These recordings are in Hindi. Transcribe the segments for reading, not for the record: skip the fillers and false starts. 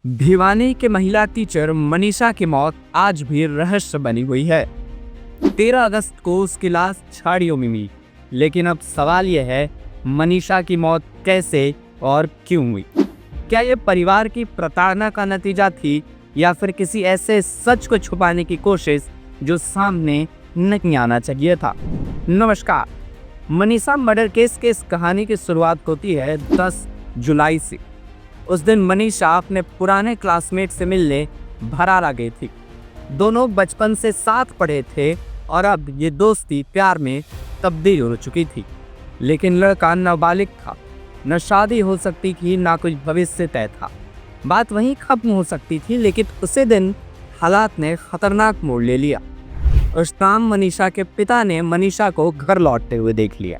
भिवानी के महिला टीचर मनीषा की मौत आज भी रहस्य बनी हुई है। 13 अगस्त को उसकी लाश झाड़ियों में मिली, लेकिन अब सवाल यह है, मनीषा की मौत कैसे और क्यों हुई? क्या यह परिवार की प्रताड़ना का नतीजा थी या फिर किसी ऐसे सच को छुपाने की कोशिश जो सामने नहीं आना चाहिए था? नमस्कार, मनीषा मर्डर केस के इस कहानी की शुरुआत होती है 10 जुलाई से। उस दिन मनीषा अपने पुराने क्लासमेट से मिलने भराड़ा गई थी। दोनों बचपन से साथ पढ़े थे और अब ये दोस्ती प्यार में तब्दील हो चुकी थी। लेकिन लड़का नाबालिग था, न शादी हो सकती थी, ना कुछ भविष्य तय था। बात वहीं खत्म हो सकती थी, लेकिन उसी दिन हालात ने खतरनाक मोड़ ले लिया। उस शाम मनीषा के पिता ने मनीषा को घर लौटते हुए देख लिया।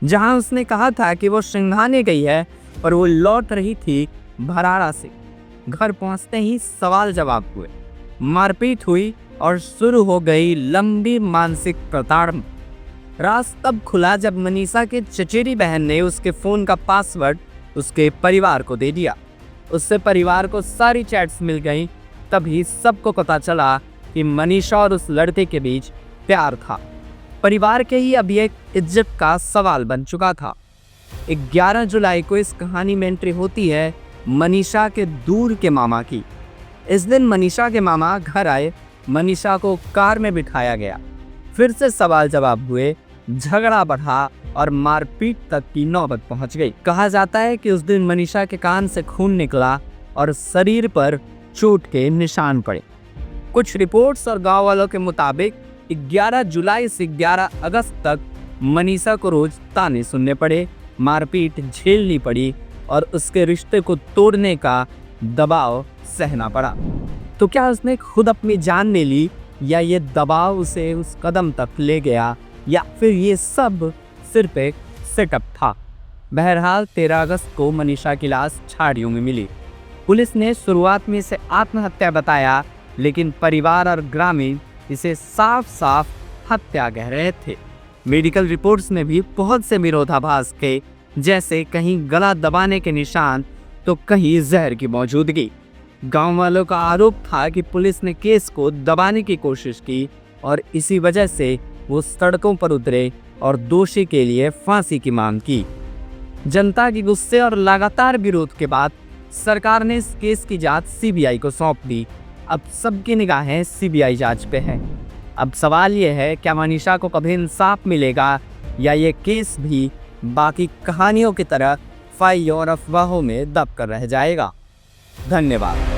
जहां उसने कहा था कि वो सिंघाने गई है और वो लौट रही थी भराड़ा से। घर पहुंचते ही सवाल जवाब हुए, मारपीट हुई और शुरू हो गई लंबी मानसिक प्रताड़ना। राज तब खुला जब मनीषा के चचेरी बहन ने उसके फोन का पासवर्ड उसके परिवार को दे दिया। उससे परिवार को सारी चैट्स मिल गई। तभी सबको पता चला कि मनीषा और उस लड़के के बीच प्यार था। परिवार के ही अब एक इज्जत का सवाल बन चुका था। 11 जुलाई को इस कहानी में एंट्री होती है मनीषा के दूर के मामा की। इस दिन मनीषा के मामा घर आए, मनीषा को कार में बिठाया गया। फिर से सवाल जवाब हुए, झगड़ा बढ़ा और मारपीट तक की नौबत पहुंच गई। कहा जाता है कि उस दिन मनीषा के कान से खून निकला और शरीर पर चोट के निशान पड़े। कुछ रिपोर्ट्स और गांव वालों के मुताबिक 11 जुलाई से 11 अगस्त तक मनीषा को रोज ताने सुनने पड़े, मारपीट झेलनी पड़ी और उसके रिश्ते को तोड़ने का दबाव सहना पड़ा। तो क्या उसने खुद अपनी जान ले ली या ये दबाव उसे उस कदम तक ले गया, या फिर ये सब सिर्फ एक सेटअप था? बहरहाल 13 अगस्त को मनीषा की लाश झाड़ियों में मिली। पुलिस ने शुरुआत में इसे आत्महत्या बताया, लेकिन परिवार और ग्रामीण इसे साफ साफ हत्या कह रहे थे। मेडिकल रिपोर्ट्स में भी बहुत से विरोधाभास थे, जैसे कहीं गला दबाने के निशान तो कहीं जहर की मौजूदगी। गांव वालों का आरोप था कि पुलिस ने केस को दबाने की कोशिश की और इसी वजह से वो सड़कों पर उतरे और दोषी के लिए फांसी की मांग की। जनता के गुस्से और लगातार विरोध के बाद सरकार ने इस केस की जांच सीबीआई को सौंप दी। अब सबकी निगाहें सीबीआई जांच पे हैं। अब सवाल ये है, क्या मनीषा को कभी इंसाफ मिलेगा या ये केस भी बाकी कहानियों की तरह फाइलों और अफवाहों में दब कर रह जाएगा? धन्यवाद।